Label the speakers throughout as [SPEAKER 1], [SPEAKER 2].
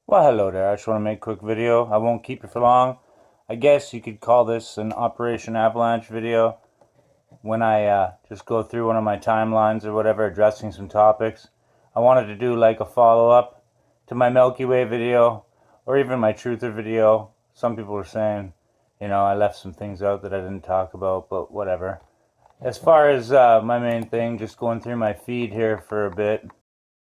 [SPEAKER 1] Well, hello there. I just want to make a quick video. I won't keep it for long. I guess you could call this an Operation Avalanche video when I just go through one of my timelines or whatever addressing some topics. I wanted to do like a follow-up to my Milky Way video or even my Truther video. Some people were saying, I left some things out that I didn't talk about, but whatever. As far as my main thing, just going through my feed here for a bit,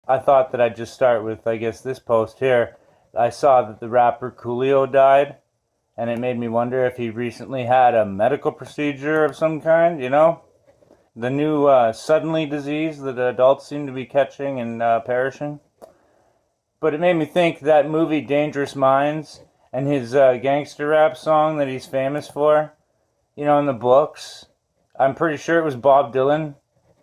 [SPEAKER 1] I thought that I'd just start with, I guess, this post here. I saw that the rapper Coolio died, and it made me wonder if he recently had a medical procedure of some kind, The new suddenly disease that adults seem to be catching and perishing. But it made me think that movie Dangerous Minds and his gangster rap song that he's famous for, in the books. I'm pretty sure it was Bob Dylan.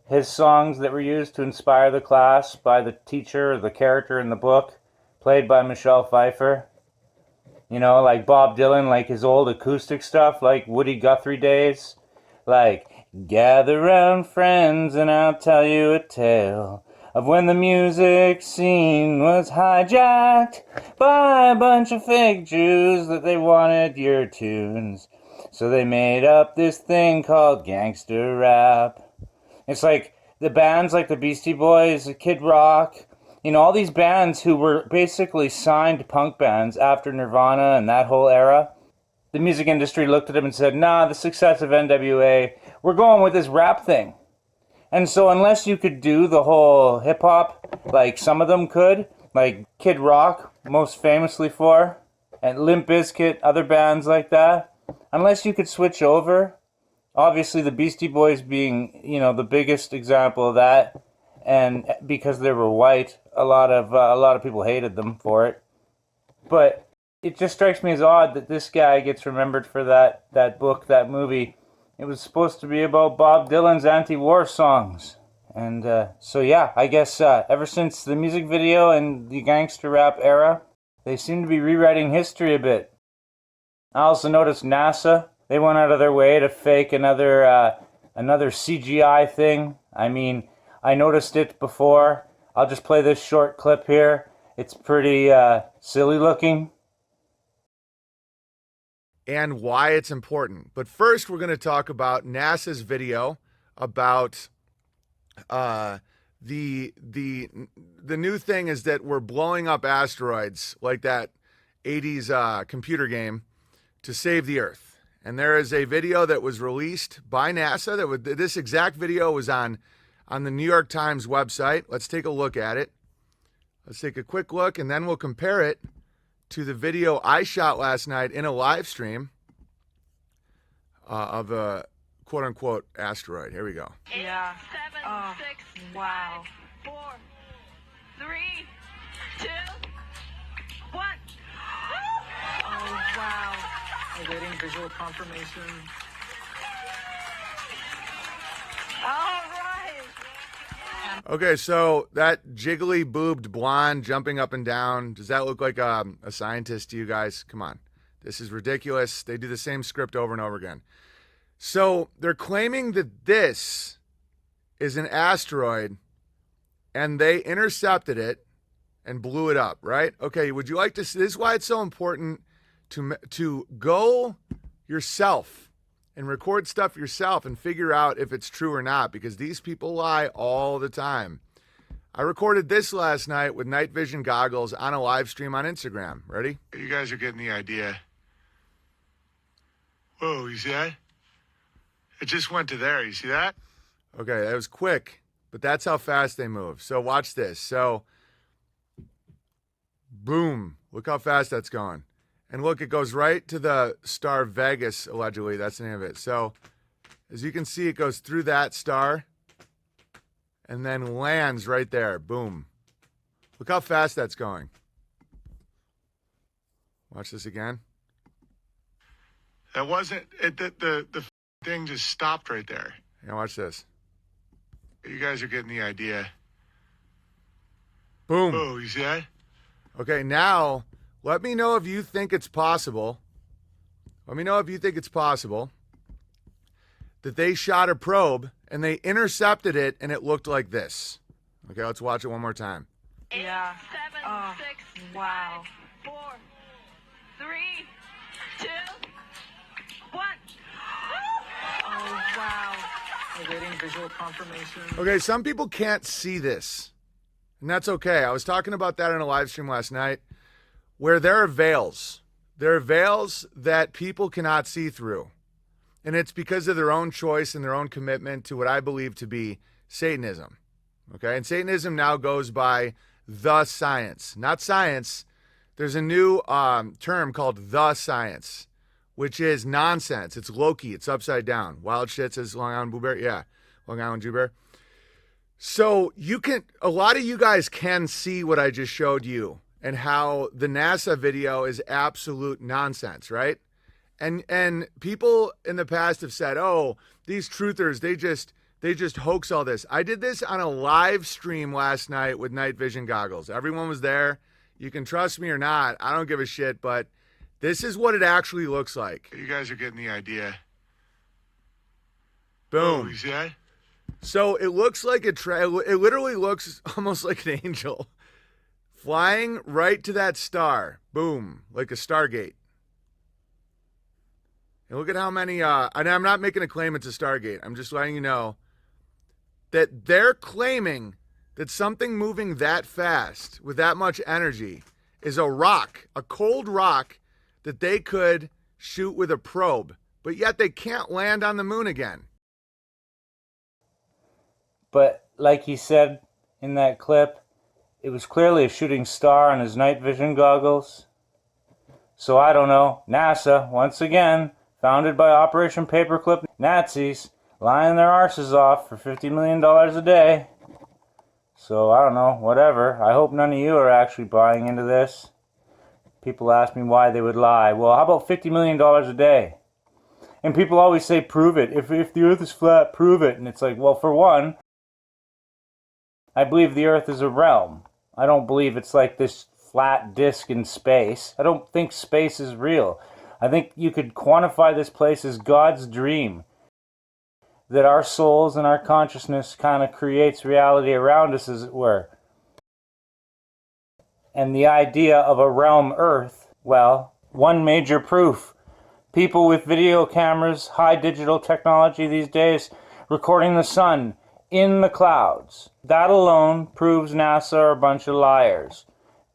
[SPEAKER 1] His songs that were used to inspire the class by the teacher or the character in the book, played by Michelle Pfeiffer. Like Bob Dylan, like his old acoustic stuff, like Woody Guthrie days. Like, gather round friends and I'll tell you a tale of when the music scene was hijacked by a bunch of fake Jews that they wanted your tunes. So they made up this thing called gangster rap. It's like the bands like the Beastie Boys, Kid Rock, all these bands who were basically signed punk bands after Nirvana and that whole era. The music industry looked at them and said, nah, the success of NWA, we're going with this rap thing. And so unless you could do the whole hip-hop, like some of them could, like Kid Rock, most famously for, and Limp Bizkit, other bands like that, unless you could switch over, obviously the Beastie Boys being, the biggest example of that, and because they were white, a lot of people hated them for it. But it just strikes me as odd that this guy gets remembered for that book, that movie. It was supposed to be about Bob Dylan's anti-war songs. And so yeah, I guess ever since the music video and the gangster rap era, they seem to be rewriting history a bit. I also noticed NASA, they went out of their way to fake another CGI thing. I mean, I noticed it before. I'll just play this short clip here. It's pretty silly looking.
[SPEAKER 2] And why it's important. But first, we're going to talk about NASA's video about the new thing is that we're blowing up asteroids like that 80s computer game to save the Earth. And there is a video that was released by NASA. This exact video was on the New York Times website. Let's take a look at it. Let's take a quick look, and then we'll compare it to the video I shot last night in a live stream of a quote-unquote asteroid. Here we go.
[SPEAKER 3] Yeah. 7, 6, wow. 5, 4, 3, 2, 1.
[SPEAKER 4] Oh, wow. Awaiting visual confirmation.
[SPEAKER 3] All right.
[SPEAKER 2] Okay, so that jiggly boobed blonde jumping up and down, does that look like a scientist to you guys? Come on. This is ridiculous. They do the same script over and over again. So they're claiming that this is an asteroid and they intercepted it and blew it up, right? Okay, would you like to see, this is why it's so important to go yourself and record stuff yourself and figure out if it's true or not, because these people lie all the time. I recorded this last night with night vision goggles on a live stream on Instagram. Ready? You guys are getting the idea. Whoa, you see that? It just went to there. You see that? Okay, that was quick, but that's how fast they move. So watch this. So, boom. Look how fast that's going. And look, it goes right to the star Vegas, allegedly. That's the name of it. So, as you can see, it goes through that star and then lands right there. Boom. Look how fast that's going. Watch this again. That wasn't it. The thing just stopped right there. Yeah, watch this. You guys are getting the idea. Boom. Oh, you see that? Okay, now let me know if you think it's possible. Let me know if you think it's possible that they shot a probe and they intercepted it and it looked like this. Okay, let's watch it one more time.
[SPEAKER 3] Yeah. 7, 6,
[SPEAKER 4] wow.
[SPEAKER 3] 4, 3, 2, 1.
[SPEAKER 4] Oh, wow. Awaiting visual confirmation.
[SPEAKER 2] Okay, some people can't see this, and that's okay. I was talking about that in a live stream last night, where there are veils. There are veils that people cannot see through, and it's because of their own choice and their own commitment to what I believe to be Satanism. Okay, and Satanism now goes by the science, not science. There's a new term called the science, which is nonsense. It's Loki. It's upside down. Wild shit, says Long Island Blueberry. Yeah, Long Island Jewbear. So a lot of you guys can see what I just showed you and how the NASA video is absolute nonsense, right? And people in the past have said, oh, these truthers, they just hoax all this. I did this on a live stream last night with night vision goggles. Everyone was there. You can trust me or not. I don't give a shit, but this is what it actually looks like.
[SPEAKER 5] You guys are getting the idea.
[SPEAKER 2] Boom.
[SPEAKER 5] Oh, you see that?
[SPEAKER 2] So it looks like it literally looks almost like an angel flying right to that star. Boom. Like a Stargate. And look at how many, and I'm not making a claim it's a Stargate. I'm just letting you know that they're claiming that something moving that fast with that much energy is a rock, a cold rock that they could shoot with a probe, but yet they can't land on the moon again.
[SPEAKER 1] But like he said in that clip, it was clearly a shooting star on his night vision goggles. So I don't know. NASA, once again, founded by Operation Paperclip Nazis, lying their arses off for $50 million a day. So I don't know, whatever. I hope none of you are actually buying into this. People ask me why they would lie. Well, how about $50 million a day? And people always say, prove it. If the earth is flat, prove it. And it's like, well, for one, I believe the earth is a realm. I don't believe it's like this flat disc in space. I don't think space is real. I think you could quantify this place as God's dream. That our souls and our consciousness kind of creates reality around us, as it were. And the idea of a realm Earth, well, one major proof. People with video cameras, high digital technology these days, recording the sun in the clouds. That alone proves NASA are a bunch of liars.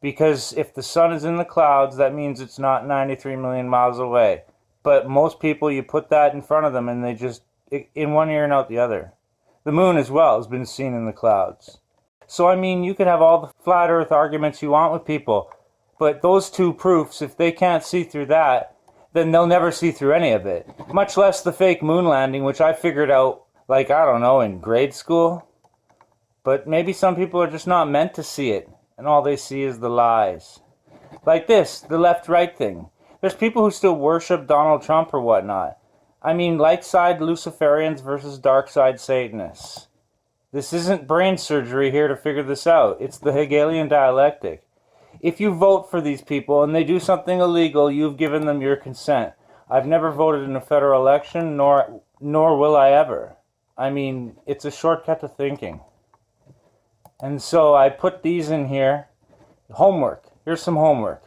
[SPEAKER 1] Because if the sun is in the clouds, that means it's not 93 million miles away. But most people, you put that in front of them and they just, in one ear and out the other. The moon as well has been seen in the clouds. So I mean, you could have all the flat earth arguments you want with people, but those two proofs, if they can't see through that, then they'll never see through any of it. Much less the fake moon landing, which I figured out, like, I don't know, in grade school. But maybe some people are just not meant to see it, and all they see is the lies. Like this, the left-right thing. There's people who still worship Donald Trump or whatnot. I mean, light side Luciferians versus dark side Satanists. This isn't brain surgery here to figure this out. It's the Hegelian dialectic. If you vote for these people and they do something illegal, you've given them your consent. I've never voted in a federal election, nor will I ever. I mean, it's a shortcut to thinking. And so I put these in here. Homework. Here's some homework.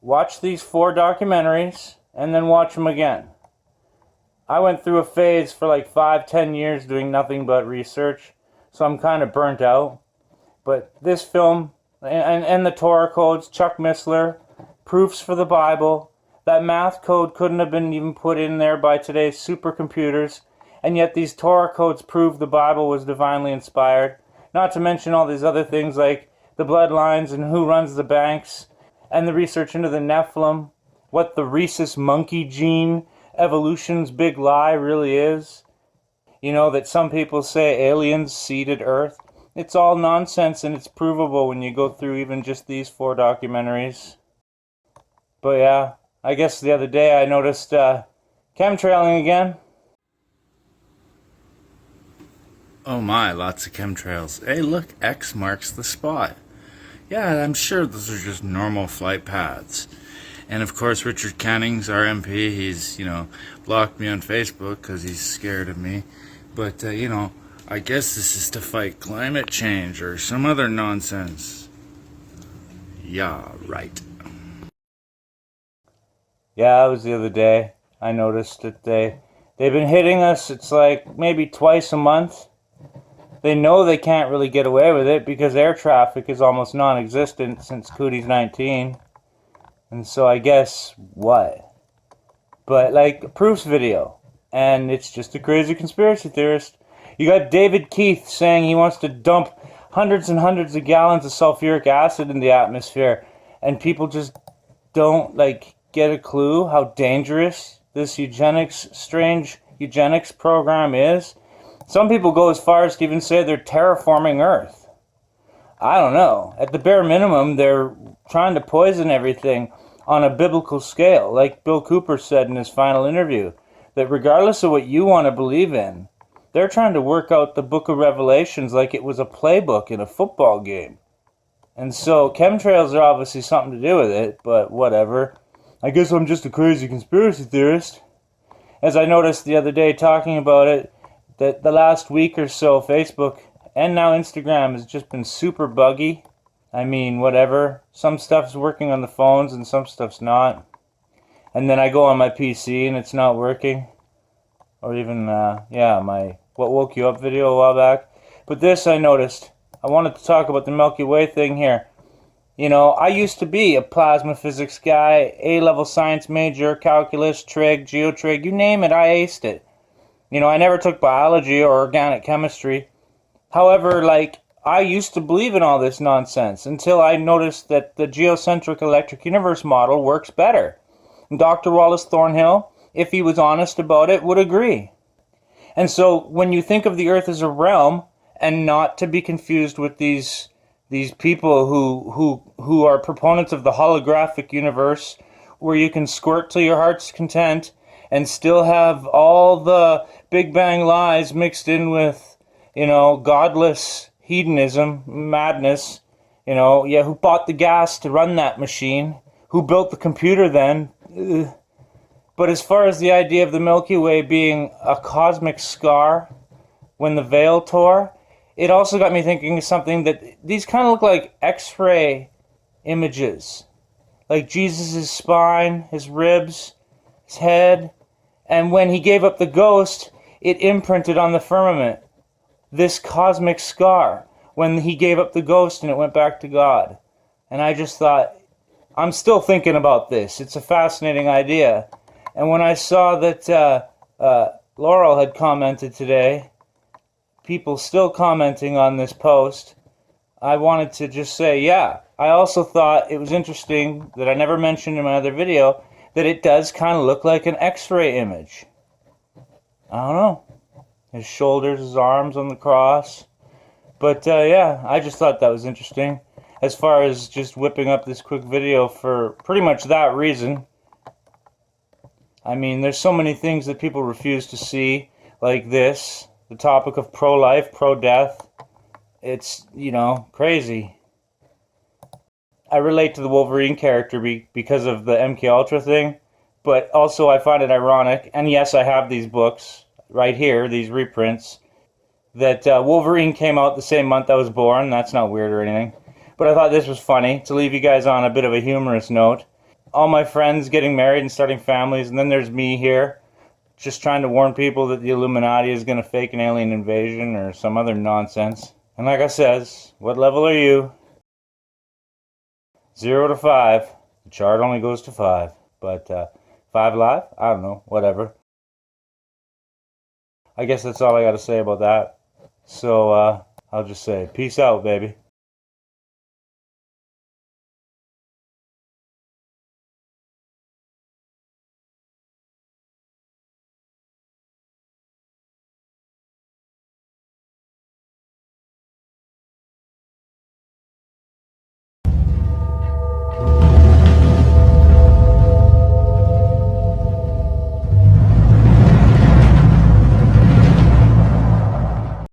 [SPEAKER 1] Watch these 4 documentaries and then watch them again. I went through a phase for like 5-10 years doing nothing but research, so I'm kind of burnt out. But this film and the Torah codes, Chuck Missler, proofs for the Bible, that math code couldn't have been even put in there by today's supercomputers, and yet these Torah codes prove the Bible was divinely inspired. Not to mention all these other things like the bloodlines and who runs the banks, and the research into the Nephilim, what the rhesus monkey gene, evolution's big lie really is. You know, that some people say aliens seeded Earth. It's all nonsense, and it's provable when you go through even just these 4 documentaries. But yeah, I guess the other day I noticed chemtrailing again.
[SPEAKER 6] Oh my, lots of chemtrails. Hey look, X marks the spot. Yeah, I'm sure those are just normal flight paths. And of course, Richard Canning's our MP. He's, blocked me on Facebook because he's scared of me. But, I guess this is to fight climate change or some other nonsense. Yeah, right.
[SPEAKER 1] Yeah, it was the other day. I noticed that they've been hitting us. It's like maybe twice a month. They know they can't really get away with it because air traffic is almost non-existent since Cootie's 19. And so I guess what? But like proofs video, and it's just a crazy conspiracy theorist. You got David Keith saying he wants to dump hundreds and hundreds of gallons of sulfuric acid in the atmosphere, and people just don't like get a clue how dangerous this strange eugenics program is. Some people go as far as to even say they're terraforming Earth. I don't know. At the bare minimum, they're trying to poison everything on a biblical scale, like Bill Cooper said in his final interview, that regardless of what you want to believe in, they're trying to work out the book of Revelations like it was a playbook in a football game. And so chemtrails are obviously something to do with it, but whatever. I guess I'm just a crazy conspiracy theorist. As I noticed the other day talking about it, that the last week or so, Facebook and now Instagram has just been super buggy. I mean, whatever. Some stuff's working on the phones and some stuff's not. And then I go on my PC and it's not working. Or even, my What Woke You Up video a while back. But this I noticed. I wanted to talk about the Milky Way thing here. You know, I used to be a plasma physics guy, A-level science major, calculus, trig, geotrig, you name it, I aced it. You know, I never took biology or organic chemistry. However, I used to believe in all this nonsense until I noticed that the geocentric electric universe model works better. And Dr. Wallace Thornhill, if he was honest about it, would agree. And so when you think of the Earth as a realm, and not to be confused with these people who are proponents of the holographic universe, where you can squirt till your heart's content and still have all the Big Bang lies mixed in with, godless hedonism, madness, who bought the gas to run that machine, who built the computer then. Ugh. But as far as the idea of the Milky Way being a cosmic scar when the veil tore, it also got me thinking of something that these kind of look like X-ray images. Like Jesus' spine, his ribs, his head. And when he gave up the ghost, it imprinted on the firmament. This cosmic scar. When he gave up the ghost and it went back to God. And I just thought, I'm still thinking about this. It's a fascinating idea. And when I saw that Laurel had commented today, people still commenting on this post, I wanted to just say, yeah, I also thought it was interesting that I never mentioned in my other video that it does kind of look like an X-ray image. I don't know. His shoulders, his arms on the cross. But I just thought that was interesting. As far as just whipping up this quick video for pretty much that reason. I mean, there's so many things that people refuse to see, like this. The topic of pro-life, pro-death. It's, crazy. I relate to the Wolverine character because of the MK Ultra thing, but also I find it ironic, and yes, I have these books right here, these reprints, that Wolverine came out the same month I was born. That's not weird or anything. But I thought this was funny, to leave you guys on a bit of a humorous note. All my friends getting married and starting families, and then there's me here, just trying to warn people that the Illuminati is going to fake an alien invasion or some other nonsense. And like I says, what level are you? 0 to 5. The chart only goes to 5. But 5 live? I don't know. Whatever. I guess that's all I got to say about that. So I'll just say, peace out, baby.